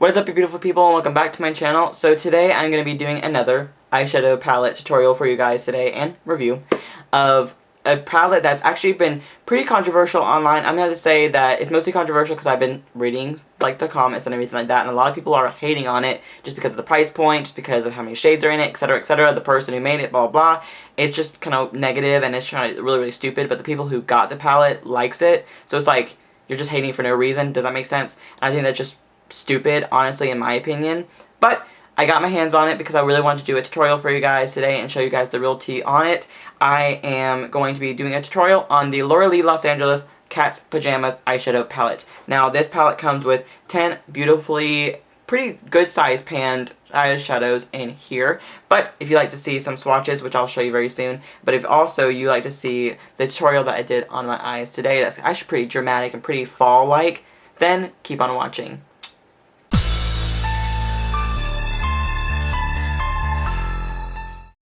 What is up, you beautiful people, and welcome back to my channel. So today I'm going to be doing another eyeshadow palette tutorial for you guys today, and review of a palette that's actually been pretty controversial online. I'm going to say that it's mostly controversial because I've been reading like the comments and everything like that, and a lot of people are hating on it just because of the price point, just because of how many shades are in it, etc, etc, the person who made it, blah blah. It's just kind of negative and it's trying to really stupid, but the people who got the palette likes it, so it's like you're just hating for no reason. Does that make sense? And I think that's just stupid, honestly, in my opinion. But I got my hands on it because I really wanted to do a tutorial for you guys today and show you guys the real tea on it. I am going to be doing a tutorial on the Laura Lee Los Angeles Cat's Pajamas eyeshadow palette. Now, this palette comes with 10 beautifully, pretty good size panned eyeshadows in here. But if you like to see some swatches, which I'll show you very soon, but if also you like to see the tutorial that I did on my eyes today, that's actually pretty dramatic and pretty fall-like, then keep on watching.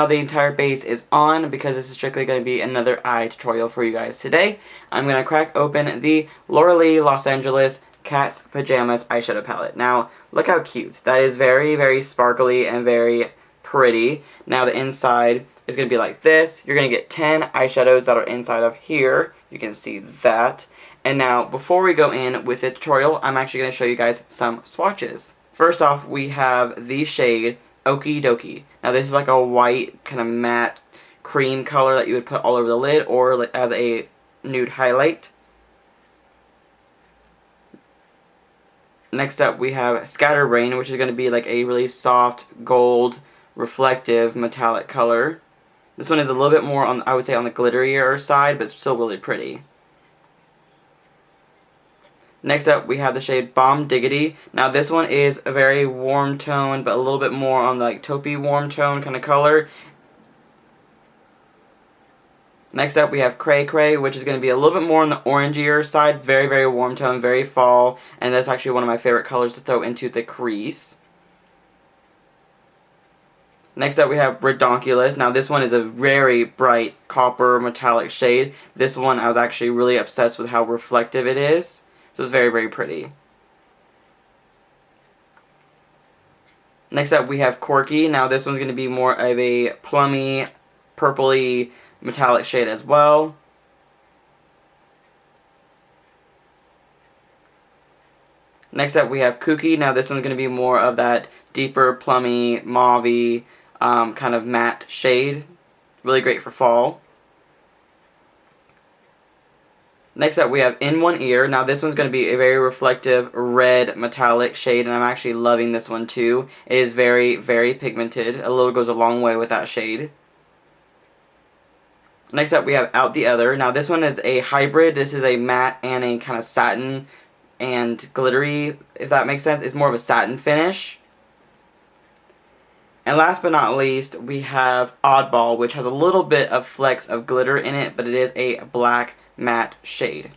Now the entire base is on because this is strictly going to be another eye tutorial for you guys today. I'm going to crack open the Laura Lee Los Angeles Cat's Pajamas eyeshadow palette. Now look how cute. That is very, very sparkly and very pretty. Now the inside is going to be like this. You're going to get 10 eyeshadows that are inside of here. You can see that. And now before we go in with the tutorial, I'm actually going to show you guys some swatches. First off, we have the shade Okie Dokie. Now this is like a white kind of matte cream color that you would put all over the lid or as a nude highlight. Next up we have Scatter Rain, which is going to be like a really soft gold reflective metallic color. This one is a little bit more on, I would say, on the glitterier side, but it's still really pretty. Next up, we have the shade Bomb Diggity. Now this one is a very warm tone, but a little bit more on the like taupey warm tone kind of color. Next up, we have Cray Cray, which is going to be a little bit more on the orangier side. Very, very warm tone, very fall, and that's actually one of my favorite colors to throw into the crease. Next up, we have Redonkulous. Now this one is a very bright copper metallic shade. This one I was actually really obsessed with how reflective it is. So it's very, very pretty. Next up we have Corky. Now this one's going to be more of a plummy, purpley, metallic shade as well. Next up we have Kooky. Now this one's going to be more of that deeper, plummy, mauve-y kind of matte shade. Really great for fall. Next up we have In One Ear. Now this one's going to be a very reflective red metallic shade, and I'm actually loving this one too. It is very, very pigmented. A little goes a long way with that shade. Next up we have Out the Other. Now this one is a hybrid. This is a matte and a kind of satin and glittery, if that makes sense. It's more of a satin finish. And last but not least, we have Oddball, which has a little bit of flecks of glitter in it, but it is a black matte shade.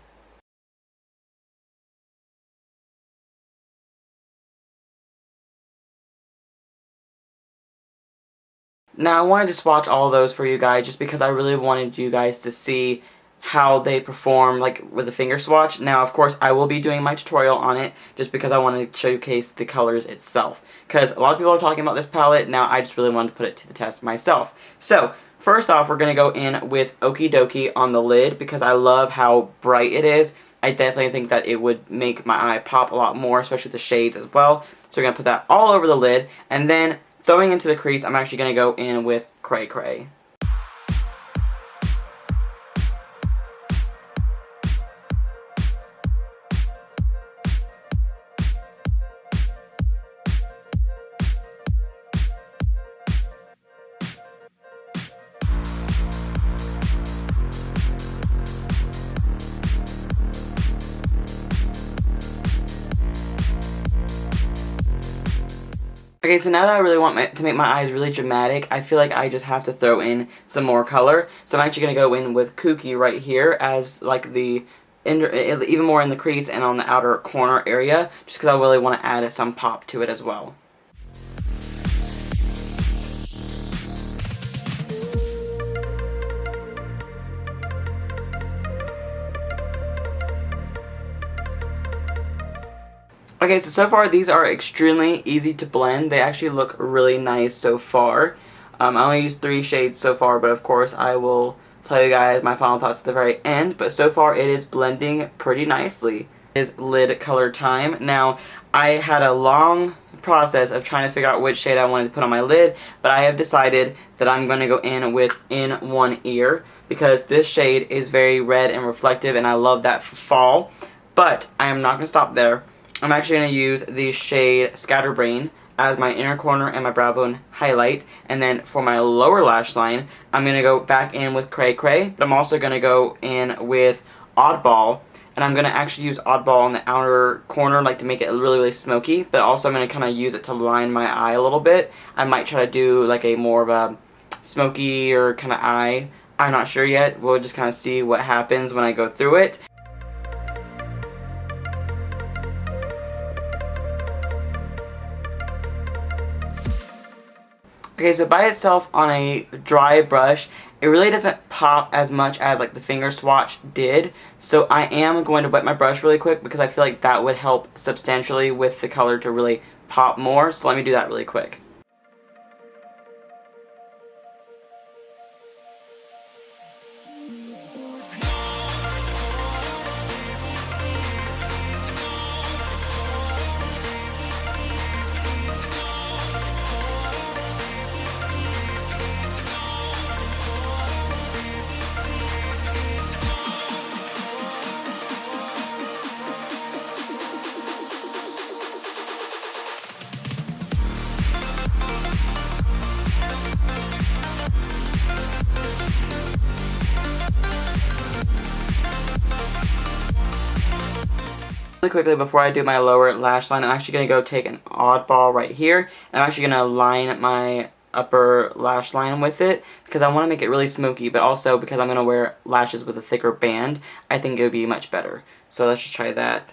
Now I wanted to swatch all of those for you guys just because I really wanted you guys to see how they perform like with a finger swatch. Now of course I will be doing my tutorial on it just because I want to showcase the colors itself, because a lot of people are talking about this palette. Now I just really wanted to put it to the test myself. So first off, we're going to go in with Okie Dokie on the lid because I love how bright it is. I definitely think that it would make my eye pop a lot more, especially the shades as well. So we're going to put that all over the lid, and then throwing into the crease, I'm actually going to go in with Cray Cray. Okay, so now that I really want to make my eyes really dramatic, I feel like I just have to throw in some more color. So I'm actually going to go in with Kooky right here as like the even more in the crease and on the outer corner area, just because I really want to add some pop to it as well. Okay, so far these are extremely easy to blend. They actually look really nice so far. I only used 3 shades so far, but of course I will tell you guys my final thoughts at the very end. But so far it is blending pretty nicely. It is lid color time. Now, I had a long process of trying to figure out which shade I wanted to put on my lid, but I have decided that I'm going to go in with In One Ear, because this shade is very red and reflective, and I love that for fall. But I am not going to stop there. I'm actually going to use the shade Scatterbrain as my inner corner and my brow bone highlight, and then for my lower lash line, I'm going to go back in with Cray Cray, but I'm also going to go in with Oddball. And I'm going to actually use Oddball in the outer corner, like to make it really, really smoky. But also I'm going to kind of use it to line my eye a little bit. I might try to do like a more of a smoky or kind of eye. I'm not sure yet. We'll just kind of see what happens when I go through it. Okay, so by itself on a dry brush, it really doesn't pop as much as like the finger swatch did. So I am going to wet my brush really quick because I feel like that would help substantially with the color to really pop more. So let me do that really quick. Really quickly before I do my lower lash line, I'm actually going to go take an Oddball right here, and I'm actually going to line my upper lash line with it because I want to make it really smoky, but also because I'm going to wear lashes with a thicker band, I think it would be much better. So let's just try that.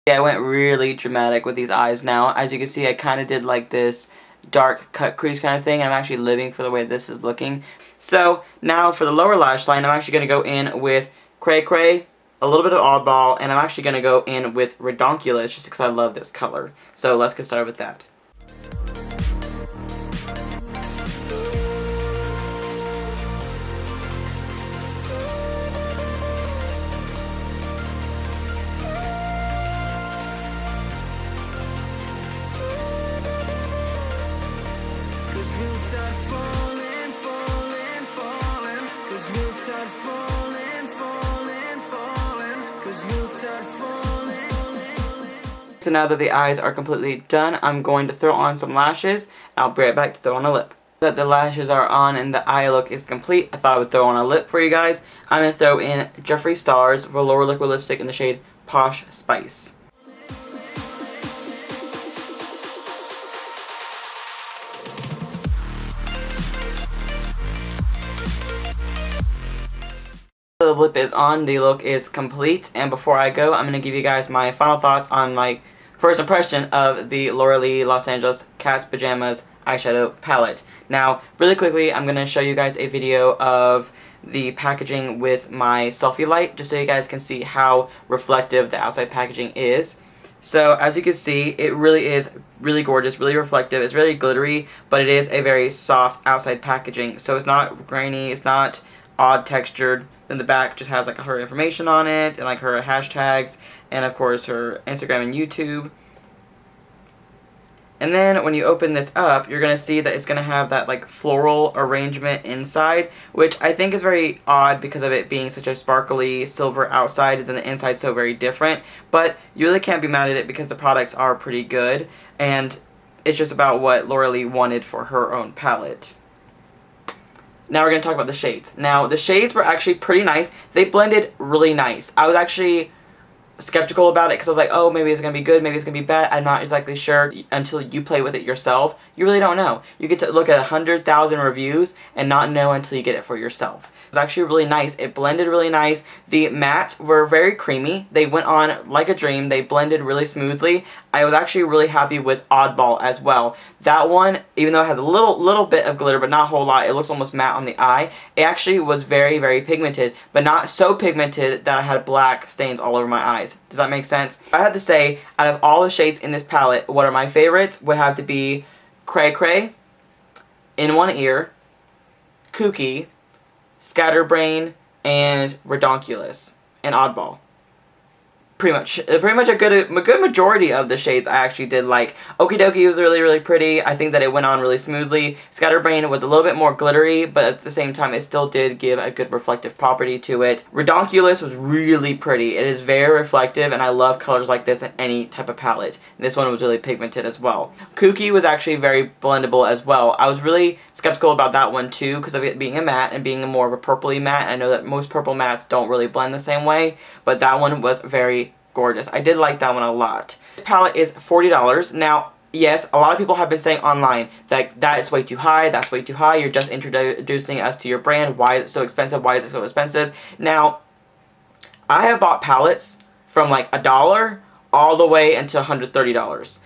Yeah, I went really dramatic with these eyes now. As you can see, I kind of did like this dark cut crease kind of thing. I'm actually living for the way this is looking. So now for the lower lash line, I'm actually going to go in with Cray Cray, a little bit of Oddball, and I'm actually going to go in with Redonkulous just because I love this color. So let's get started with that. So now that the eyes are completely done, I'm going to throw on some lashes. I'll be right back to throw on a lip. That the lashes are on and the eye look is complete, I thought I would throw on a lip for you guys. I'm going to throw in Jeffree Star's Velour Liquid Lipstick in the shade Posh Spice. The lip is on, the look is complete, and before I go, I'm going to give you guys my final thoughts on my first impression of the Laura Lee Los Angeles Cat's Pajamas eyeshadow palette. Now, really quickly, I'm going to show you guys a video of the packaging with my selfie light, just so you guys can see how reflective the outside packaging is. So, as you can see, it really is really gorgeous, really reflective, it's really glittery, but it is a very soft outside packaging, so it's not grainy, it's not odd textured. Then the back just has like her information on it, and like her hashtags, and of course her Instagram and YouTube. And then when you open this up, you're going to see that it's going to have that like floral arrangement inside, which I think is very odd because of it being such a sparkly silver outside and then the inside so very different. But you really can't be mad at it because the products are pretty good, and it's just about what Laura Lee wanted for her own palette. Now we're going to talk about the shades. Now the shades were actually pretty nice. They blended really nice. I was actually skeptical about it because I was like, oh, maybe it's going to be good, maybe it's going to be bad. I'm not exactly sure until you play with it yourself. You really don't know. You get to look at 100,000 reviews and not know until you get it for yourself. It was actually really nice. It blended really nice. The mattes were very creamy. They went on like a dream. They blended really smoothly. I was actually really happy with Oddball as well. That one, even though it has a little bit of glitter, but not a whole lot, it looks almost matte on the eye. It actually was very, very pigmented, but not so pigmented that I had black stains all over my eyes. Does that make sense? I have to say, out of all the shades in this palette, what are my favorites would have to be Cray Cray, In One Ear, Kooky, Scatterbrain, and Redonkulous, and Oddball. Pretty much a good majority of the shades I actually did like. Okie Dokie was really, really pretty. I think that it went on really smoothly. Scatterbrain was a little bit more glittery, but at the same time it still did give a good reflective property to it. Redonkulous was really pretty. It is very reflective, and I love colors like this in any type of palette. And this one was really pigmented as well. Kooky was actually very blendable as well. I was really skeptical about that one too because of it being a matte and being more of a purpley matte. I know that most purple mattes don't really blend the same way, but that one was very gorgeous. I did like that one a lot. This palette is $40. Now, yes, a lot of people have been saying online that that is way too high, that's way too high, you're just introducing us to your brand, why is it so expensive, why is it so expensive? Now, I have bought palettes from like $1 all the way into $130.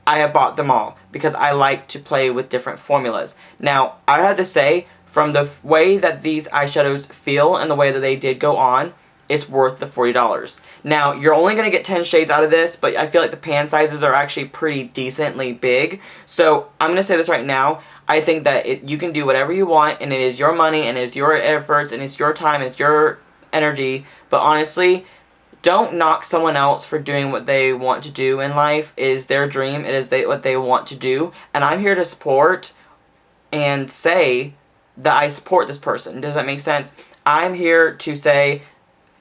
I have bought them all because I like to play with different formulas. Now, I have to say, from the way that these eyeshadows feel and the way that they did go on, it's worth the $40. Now, you're only going to get 10 shades out of this, but I feel like the pan sizes are actually pretty decently big. So, I'm going to say this right now. I think that you can do whatever you want, and it is your money, and it is your efforts, and it's your time, it's your energy. But honestly, don't knock someone else for doing what they want to do in life. It is their dream. It is what they want to do. And I'm here to support and say that I support this person. Does that make sense? I'm here to say,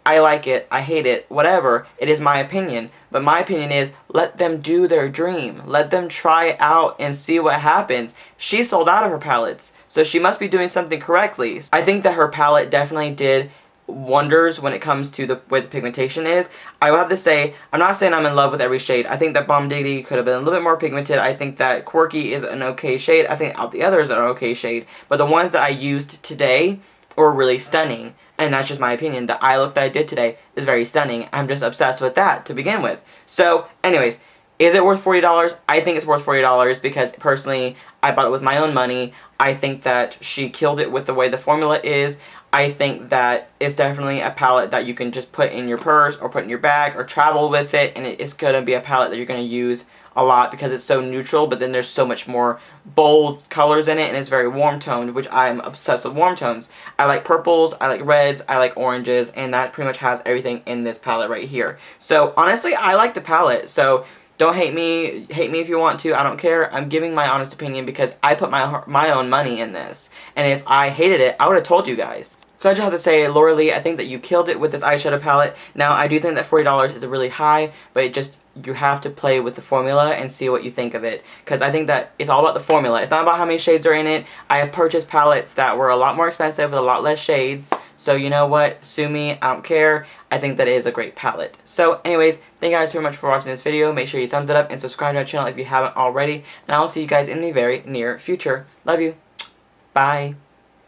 I like it, I hate it, whatever. It is my opinion. But my opinion is, let them do their dream. Let them try it out and see what happens. She sold out of her palettes, so she must be doing something correctly. I think that her palette definitely did wonders when it comes to the way the pigmentation is. I will have to say, I'm not saying I'm in love with every shade. I think that Bomb Diggity could have been a little bit more pigmented. I think that Quirky is an okay shade. I think the others are an okay shade. But the ones that I used today were really stunning. And that's just my opinion. The eye look that I did today is very stunning. I'm just obsessed with that to begin with. So, anyways, is it worth $40? I think it's worth $40 because, personally, I bought it with my own money. I think that she killed it with the way the formula is. I think that it's definitely a palette that you can just put in your purse or put in your bag or travel with it, and it's going to be a palette that you're going to use a lot because it's so neutral, but then there's so much more bold colors in it, and it's very warm toned, which I'm obsessed with warm tones. I like purples, I like reds, I like oranges, and that pretty much has everything in this palette right here. So honestly, I like the palette. So don't hate me if you want to, I don't care. I'm giving my honest opinion because I put my own money in this, and if I hated it, I would have told you guys. So I just have to say, Laura Lee, I think that you killed it with this eyeshadow palette. Now, I do think that $40 is really high, but you have to play with the formula and see what you think of it. Because I think that it's all about the formula. It's not about how many shades are in it. I have purchased palettes that were a lot more expensive with a lot less shades. So you know what? Sue me. I don't care. I think that it is a great palette. So anyways, thank you guys so much for watching this video. Make sure you thumbs it up and subscribe to our channel if you haven't already. And I will see you guys in the very near future. Love you. Bye.